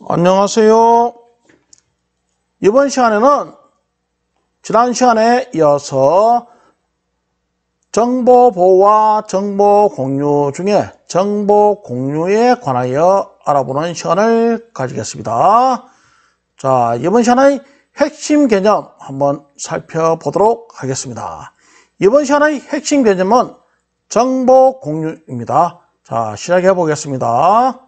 안녕하세요. 이번 시간에는 지난 시간에 이어서 정보 보호와 정보 공유 중에 정보 공유에 관하여 알아보는 시간을 가지겠습니다. 자, 이번 시간의 핵심 개념 한번 살펴보도록 하겠습니다. 이번 시간의 핵심 개념은 정보 공유입니다. 자, 시작해 보겠습니다.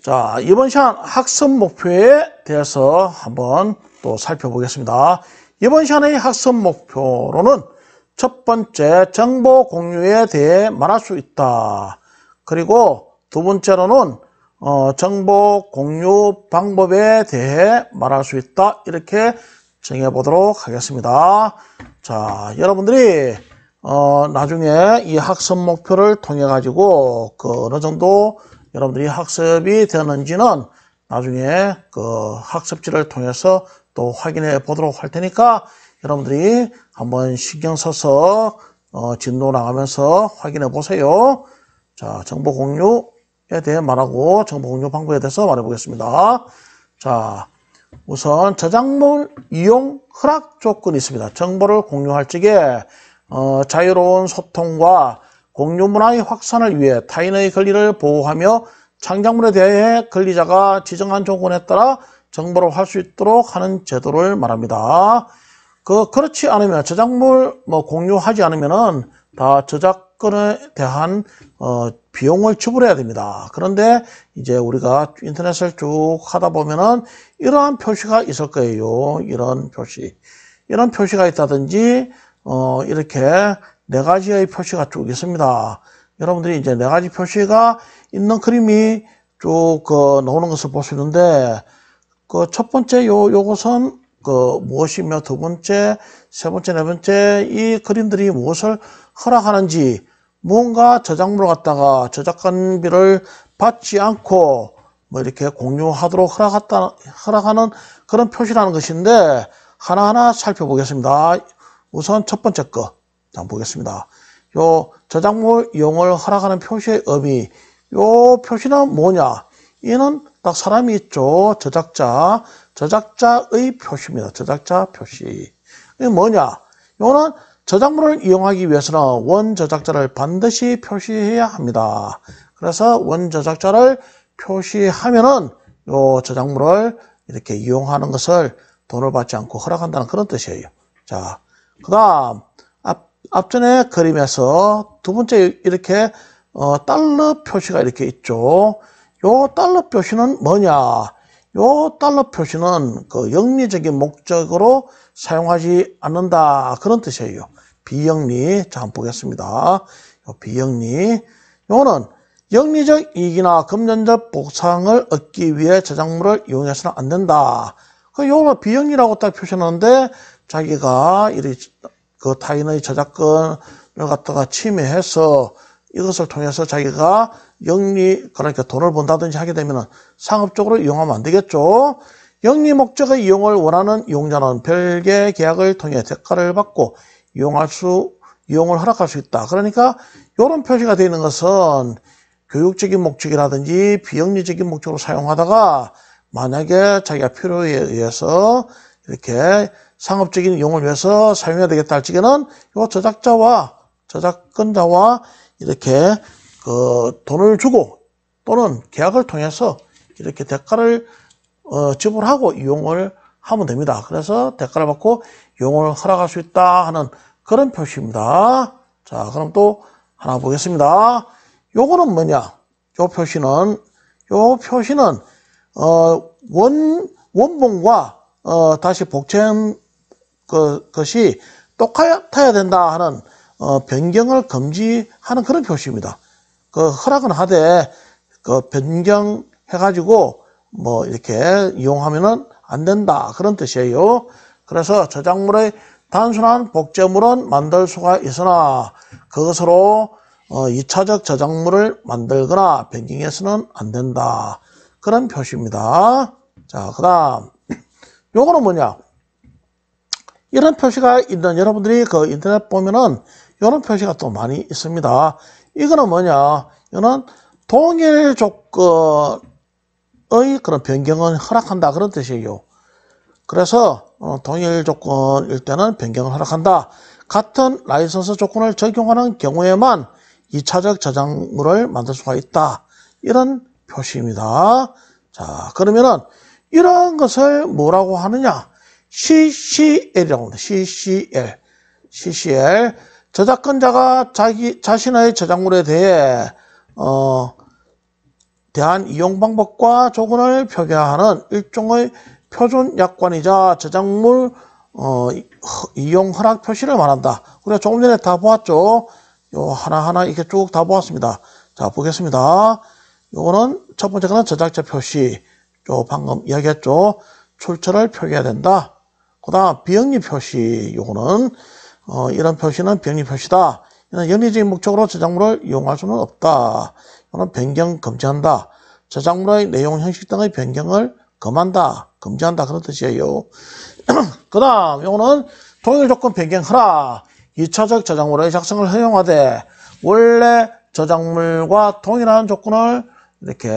자, 이번 시간 학습 목표에 대해서 한번 또 살펴보겠습니다. 이번 시간의 학습 목표로는 첫 번째, 정보 공유에 대해 말할 수 있다. 그리고 두 번째로는 정보 공유 방법에 대해 말할 수 있다. 이렇게 정해보도록 하겠습니다. 자, 여러분들이 나중에 이 학습 목표를 통해 가지고 어느 정도 여러분들이 학습이 되었는지는 나중에 학습지를 통해서 또 확인해 보도록 할 테니까 여러분들이 한번 신경 써서 진도 나가면서 확인해 보세요. 자, 정보 공유에 대해 말하고 정보 공유 방법에 대해서 말해 보겠습니다. 자, 우선 저작물 이용 허락 조건이 있습니다. 정보를 공유할 적에 자유로운 소통과 공유 문화의 확산을 위해 타인의 권리를 보호하며 창작물에 대해 권리자가 지정한 조건에 따라 정보를 할 수 있도록 하는 제도를 말합니다. 그렇지 않으면 저작물 공유하지 않으면은 다 저작권에 대한 비용을 지불해야 됩니다. 그런데 이제 우리가 인터넷을 쭉 하다 보면은 이러한 표시가 있을 거예요. 이런 표시가 있다든지 이렇게 네 가지의 표시가 쭉 있습니다. 여러분들이 이제 네 가지 표시가 있는 그림이 쭉 나오는 것을 볼 수 있는데, 첫 번째 요것은 무엇이며, 두 번째, 세 번째, 네 번째 이 그림들이 무엇을 허락하는지, 무언가 저작물을 갖다가 저작권비를 받지 않고 이렇게 공유하도록 허락하는 그런 표시라는 것인데, 하나하나 살펴보겠습니다. 우선 첫 번째 한번 보겠습니다. 요 저작물 이용을 허락하는 표시의 의미, 요 표시는 뭐냐? 이는 딱 사람이 있죠. 저작자의 표시입니다. 저작자 표시. 이게 뭐냐? 요는 저작물을 이용하기 위해서는 원저작자를 반드시 표시해야 합니다. 그래서 원저작자를 표시하면은 요 저작물을 이렇게 이용하는 것을 돈을 받지 않고 허락한다는 그런 뜻이에요. 자, 그 다음 앞전에 그림에서 두 번째 이렇게 달러 표시가 이렇게 있죠. 요 달러 표시는 뭐냐? 요 달러 표시는 영리적인 목적으로 사용하지 않는다. 그런 뜻이에요. 비영리. 자, 한번 보겠습니다. 요 비영리. 요는 영리적 이익이나 금전적 보상을 얻기 위해 저작물을 이용해서는 안 된다. 요거 비영리라고 딱 표시하는데 자기가 타인의 저작권을 갖다가 침해해서 이것을 통해서 자기가 그러니까 돈을 번다든지 하게 되면 상업적으로 이용하면 안 되겠죠. 영리 목적의 이용을 원하는 이용자는 별개 계약을 통해 대가를 받고 이용을 허락할 수 있다. 그러니까 이런 표시가 되어 있는 것은 교육적인 목적이라든지 비영리적인 목적으로 사용하다가 만약에 자기가 필요에 의해서 이렇게 상업적인 이용을 위해서 사용해야 되겠다 할 적에는 이 저작권자와 이렇게 돈을 주고 또는 계약을 통해서 이렇게 대가를 지불하고 이용을 하면 됩니다. 그래서 대가를 받고 이용을 허락할 수 있다 하는 그런 표시입니다. 자, 그럼 또 하나 보겠습니다. 요거는 뭐냐? 요 표시는 원본과 다시 복제한 것이 똑같아야 된다 하는 변경을 금지하는 그런 표시입니다. 허락은 하되 변경해가지고 이렇게 이용하면은 안 된다 그런 뜻이에요. 그래서 저작물의 단순한 복제물은 만들 수가 있으나 그것으로 2차적 저작물을 만들거나 변경해서는 안 된다 그런 표시입니다. 자, 그 다음 요거는 뭐냐? 이런 표시가 있는 여러분들이 인터넷 보면은 이런 표시가 또 많이 있습니다. 이거는 뭐냐? 이는 동일 조건의 그런 변경은 허락한다 그런 뜻이에요. 그래서 동일 조건일 때는 변경을 허락한다. 같은 라이선스 조건을 적용하는 경우에만 2차적 저작물을 만들 수가 있다. 이런 표시입니다. 자, 그러면은 이런 것을 뭐라고 하느냐? CCL이라고 합니다. CCL. CCL. 저작권자가 자신의 저작물에 대한 이용 방법과 조건을 표기하는 일종의 표준 약관이자 저작물 이용 허락 표시를 말한다. 우리가 조금 전에 다 보았죠. 요 하나하나 이렇게 쭉 다 보았습니다. 자, 보겠습니다. 요거는 첫 번째 거는 저작자 표시. 방금 이야기했죠. 출처를 표기해야 된다. 그 다음 비영리 표시. 요거는 이런 표시는 비영리 표시다. 이는 영리적인 목적으로 저작물을 이용할 수는 없다. 이거는 변경 금지한다. 저작물의 내용 형식 등의 변경을 금한다. 금지한다. 그런 뜻이에요. 그 다음 요거는 동일 조건 변경 허락. 2차적 저작물의 작성을 허용하되 원래 저작물과 동일한 조건을 이렇게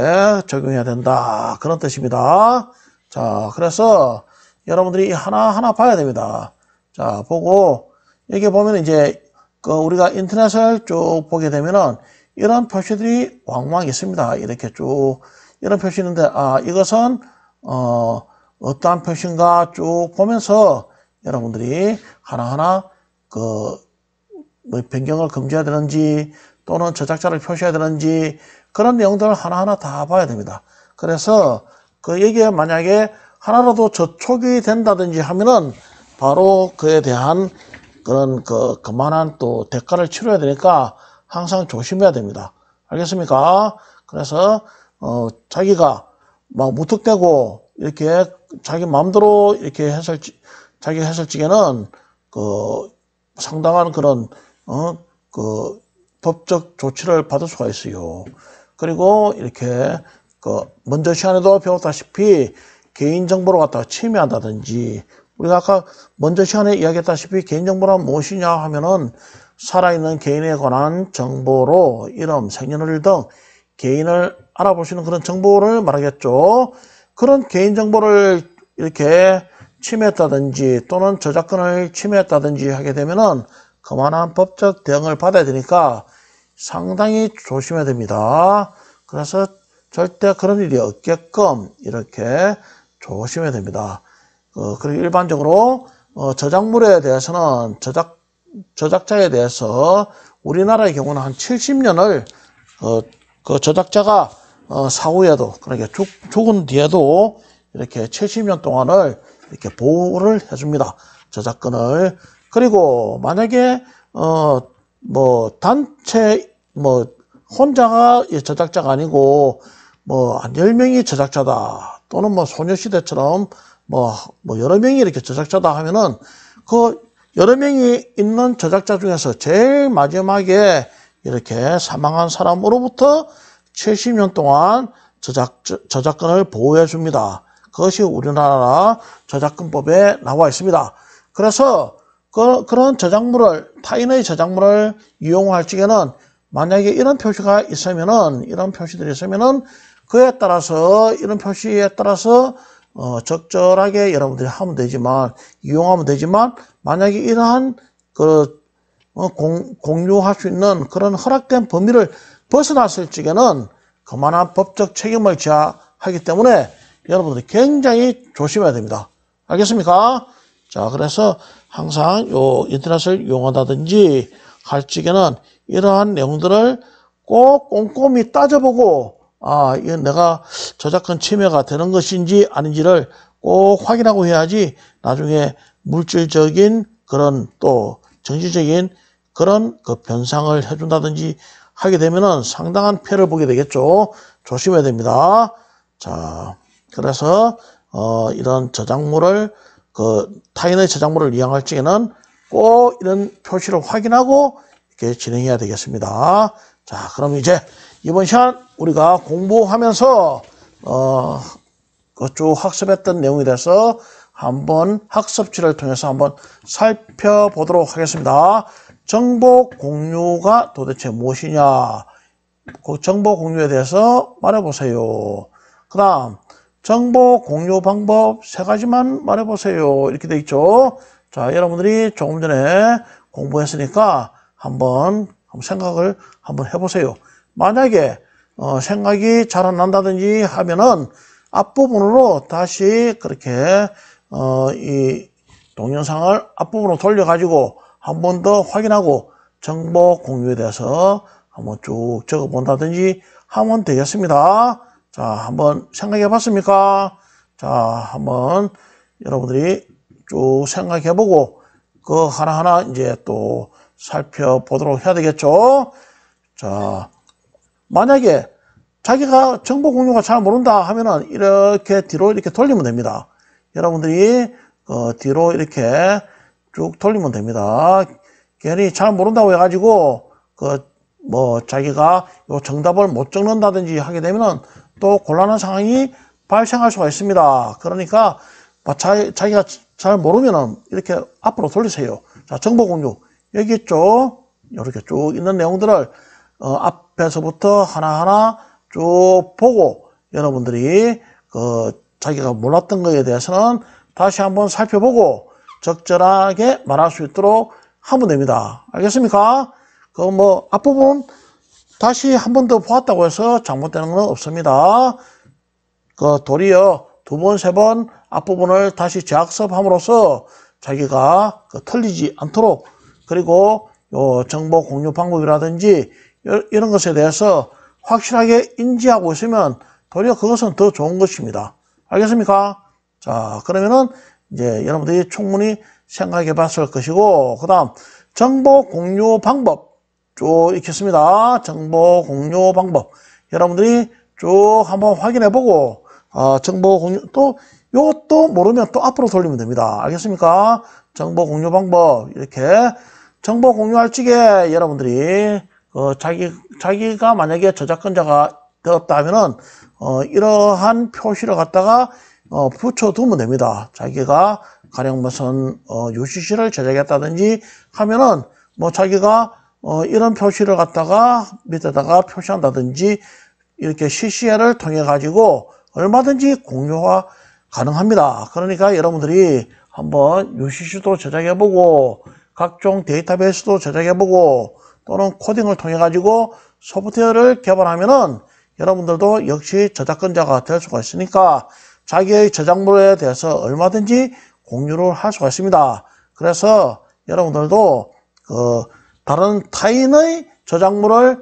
적용해야 된다. 그런 뜻입니다. 자, 그래서 여러분들이 하나하나 봐야 됩니다. 자, 보고 여기 보면 이제 우리가 인터넷을 쭉 보게 되면은 이런 표시들이 왕왕 있습니다. 이렇게 쭉 이런 표시 있는데 이것은 어떠한 표시인가 쭉 보면서 여러분들이 하나하나 뭐 변경을 금지해야 되는지 또는 저작자를 표시해야 되는지 그런 내용들을 하나하나 다 봐야 됩니다. 그래서 여기에 만약에 하나라도 저촉이 된다든지 하면은 바로 그에 대한 그런 그만한 또 대가를 치러야 되니까 항상 조심해야 됩니다. 알겠습니까? 그래서 자기가 막 무턱대고 이렇게 자기 마음대로 이렇게 자기가 했을 적에는 상당한 그런 법적 조치를 받을 수가 있어요. 그리고 이렇게 먼저 시간에도 배웠다시피 개인정보를 갖다가 침해한다든지 우리가 아까 먼저 시간에 이야기했다시피 개인정보란 무엇이냐 하면은 살아있는 개인에 관한 정보로 이름, 생년월일 등 개인을 알아볼 수 있는 그런 정보를 말하겠죠. 그런 개인정보를 이렇게 침해했다든지 또는 저작권을 침해했다든지 하게 되면은 그만한 법적 대응을 받아야 되니까 상당히 조심해야 됩니다. 그래서 절대 그런 일이 없게끔 이렇게 조심해야 됩니다. 그리고 일반적으로 저작물에 대해서는 저작자에 대해서 우리나라의 경우는 한 70년을 그 저작자가 사후에도 그러니까 죽은 뒤에도 이렇게 70년 동안을 이렇게 보호를 해줍니다. 저작권을. 그리고 만약에 뭐 단체 혼자가 저작자가 아니고 한 10명이 저작자다 또는 소녀시대처럼 여러 명이 이렇게 저작자다 하면은 그 여러 명이 있는 저작자 중에서 제일 마지막에 이렇게 사망한 사람으로부터 70년 동안 저작권을 보호해 줍니다. 그것이 우리나라 저작권법에 나와 있습니다. 그래서 그런 저작물을 타인의 저작물을 이용할 적에는 만약에 이런 표시가 있으면은 이런 표시들이 있으면은 그에 따라서 이런 표시에 따라서 적절하게 여러분들이 하면 되지만 이용하면 되지만 만약에 이러한 공유할 수 있는 그런 허락된 범위를 벗어났을 적에는 그만한 법적 책임을 져야 하기 때문에 여러분들이 굉장히 조심해야 됩니다. 알겠습니까? 자, 그래서 항상 인터넷을 이용한다든지 할 적에는 이러한 내용들을 꼭 꼼꼼히 따져보고 이거 내가 저작권 침해가 되는 것인지 아닌지를 꼭 확인하고 해야지 나중에 물질적인 그런 또 정신적인 그런 변상을 해준다든지 하게 되면은 상당한 폐를 보게 되겠죠. 조심해야 됩니다. 자, 그래서 이런 저작물을 타인의 저작물을 이용할 적에는 꼭 이런 표시를 확인하고 이렇게 진행해야 되겠습니다. 자, 그럼 이제 이번 시간 우리가 공부하면서 쭉 학습했던 내용에 대해서 한번 학습지를 통해서 한번 살펴보도록 하겠습니다. 정보 공유가 도대체 무엇이냐? 그 정보 공유에 대해서 말해보세요. 그 다음 정보 공유 방법 3가지만 말해보세요. 이렇게 돼 있죠. 자, 여러분들이 조금 전에 공부했으니까 한번 생각을 한번 해보세요. 만약에 생각이 잘 안 난다든지 하면은 앞부분으로 다시 그렇게 이 동영상을 앞부분으로 돌려가지고 한 번 더 확인하고 정보 공유에 대해서 한번 쭉 적어본다든지 하면 되겠습니다. 자, 한번 생각해 봤습니까? 자, 한번 여러분들이 쭉 생각해 보고 그 하나하나 이제 또 살펴보도록 해야 되겠죠. 자, 만약에 자기가 정보 공유가 잘 모른다 하면은 이렇게 뒤로 이렇게 돌리면 됩니다. 여러분들이 뒤로 이렇게 쭉 돌리면 됩니다. 괜히 잘 모른다고 해가지고 자기가 요 정답을 못 적는다든지 하게 되면은 또 곤란한 상황이 발생할 수가 있습니다. 그러니까 자기가 잘 모르면은 이렇게 앞으로 돌리세요. 자, 정보 공유 여기 있죠. 이렇게 쭉 있는 내용들을 앞에서부터 하나하나 쭉 보고 여러분들이 자기가 몰랐던 거에 대해서는 다시 한번 살펴보고 적절하게 말할 수 있도록 하면 됩니다. 알겠습니까? 앞부분 다시 한 번 더 보았다고 해서 잘못되는 건 없습니다. 도리어 2번, 3번 앞부분을 다시 재학습함으로써 자기가 틀리지 않도록 그리고 요 정보 공유 방법이라든지 이런 것에 대해서 확실하게 인지하고 있으면 도리어 그것은 더 좋은 것입니다. 알겠습니까? 자, 그러면은 이제 여러분들이 충분히 생각해 봤을 것이고, 그 다음, 정보 공유 방법 쭉 있겠습니다. 정보 공유 방법. 여러분들이 쭉 한번 확인해 보고, 정보 공유, 요것도 모르면 또 앞으로 돌리면 됩니다. 알겠습니까? 정보 공유 방법. 이렇게 정보 공유할 적에 여러분들이, 자기가 만약에 저작권자가 되었다 하면은, 이러한 표시를 갖다가, 붙여두면 됩니다. 자기가 가령 무슨 UCC를 제작했다든지 하면은 자기가 이런 표시를 갖다가 밑에다가 표시한다든지 이렇게 CCL을 통해 가지고 얼마든지 공유가 가능합니다. 그러니까 여러분들이 한번 UCC도 제작해보고 각종 데이터베이스도 제작해보고 또는 코딩을 통해 가지고 소프트웨어를 개발하면은 여러분들도 역시 저작권자가 될 수가 있으니까 자기의 저작물에 대해서 얼마든지 공유를 할 수가 있습니다. 그래서 여러분들도 다른 타인의 저작물을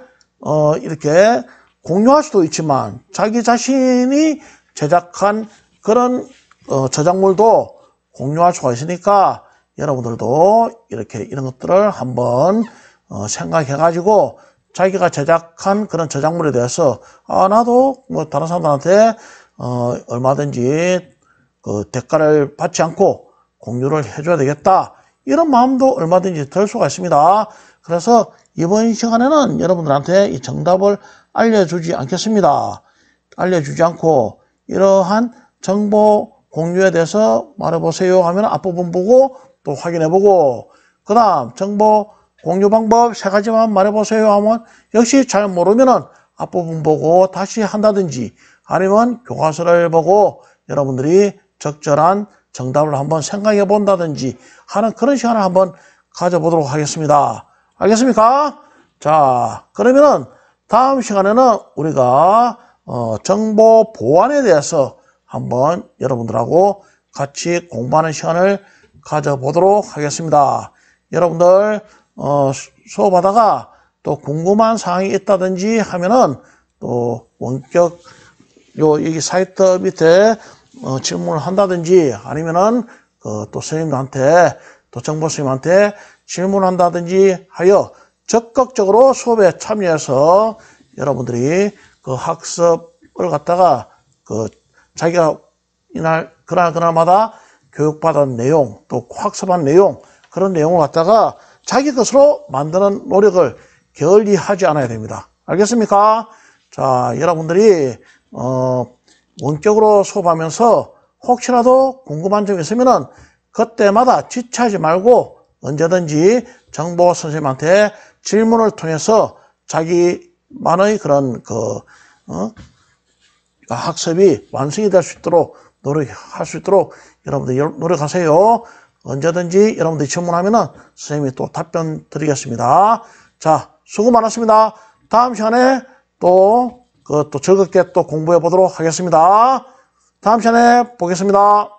이렇게 공유할 수도 있지만 자기 자신이 제작한 그런 저작물도 공유할 수가 있으니까 여러분들도 이렇게 이런 것들을 한번 생각해 가지고 자기가 제작한 그런 저작물에 대해서 나도 다른 사람들한테 얼마든지 대가를 받지 않고 공유를 해줘야 되겠다. 이런 마음도 얼마든지 들 수가 있습니다. 그래서 이번 시간에는 여러분들한테 이 정답을 알려주지 않겠습니다. 알려주지 않고 이러한 정보 공유에 대해서 말해보세요 하면 앞부분 보고 또 확인해보고 그 다음 정보 공유 방법 3가지만 말해보세요 하면 역시 잘 모르면은 앞부분 보고 다시 한다든지 아니면 교과서를 보고 여러분들이 적절한 정답을 한번 생각해 본다든지 하는 그런 시간을 한번 가져보도록 하겠습니다. 알겠습니까? 자, 그러면은 다음 시간에는 우리가 정보 보안에 대해서 한번 여러분들하고 같이 공부하는 시간을 가져보도록 하겠습니다. 여러분들 수업하다가 또 궁금한 사항이 있다든지 하면은 또 원격 여기 사이트 밑에 질문을 한다든지 아니면은 또 선생님한테 또 정보 선생님한테 질문한다든지 하여 적극적으로 수업에 참여해서 여러분들이 그 학습을 갖다가 자기가 그날마다 교육받은 내용 또 학습한 내용 그런 내용을 갖다가 자기 것으로 만드는 노력을 게을리하지 않아야 됩니다. 알겠습니까? 자, 여러분들이 원격으로 수업하면서 혹시라도 궁금한 점이 있으면은 그때마다 지체하지 말고 언제든지 정보 선생님한테 질문을 통해서 자기 많은 그런 학습이 완성이 될 수 있도록 노력할 수 있도록 여러분들 노력하세요. 언제든지 여러분들이 질문하면은 선생님이 또 답변 드리겠습니다. 자, 수고 많았습니다. 다음 시간에 또 즐겁게 또 공부해 보도록 하겠습니다. 다음 시간에 보겠습니다.